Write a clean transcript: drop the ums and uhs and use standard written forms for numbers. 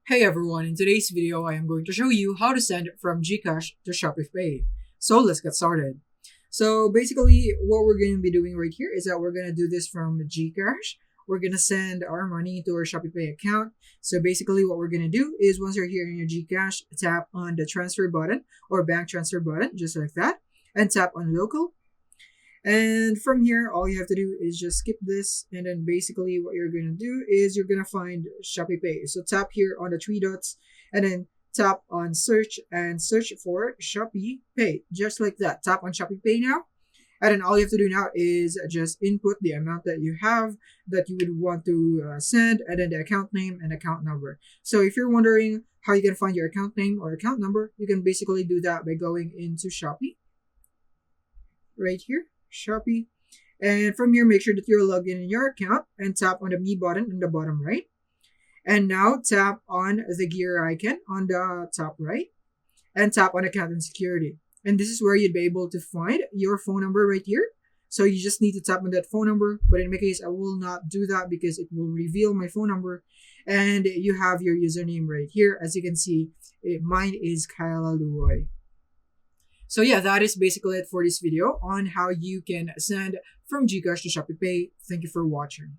Hey everyone, in today's video I am going to show you how to send from GCash to ShopeePay. So let's get started. So basically what we're going to be doing right here is that we're going to do this from GCash. We're going to send our money to our ShopeePay account. So basically what we're going to do is once you're here in your GCash, tap on the transfer button or bank transfer button just like that and tap on local. And from here, all you have to do is just skip this. And then basically what you're going to do is you're going to find ShopeePay. So tap here on the three dots and then tap on search and search for ShopeePay. Just like that. Tap on ShopeePay now. And then all you have to do now is just input the amount that you have that you would want to send, and then the account name and account number. So if you're wondering how you can find your account name or account number, you can basically do that by going into Shopee right here. Shopee, and from here make sure that you're logged in your account and tap on the me button in the bottom right, and now tap on the gear icon on the top right and tap on account and security, and this is where you'd be able to find your phone number right here. So you just need to tap on that phone number, but in my case I will not do that because it will reveal my phone number. And you have your username right here. As you can see, mine is Kyla Luoy. So yeah, that is basically it for this video on how you can send from GCash to ShopeePay. Thank you for watching.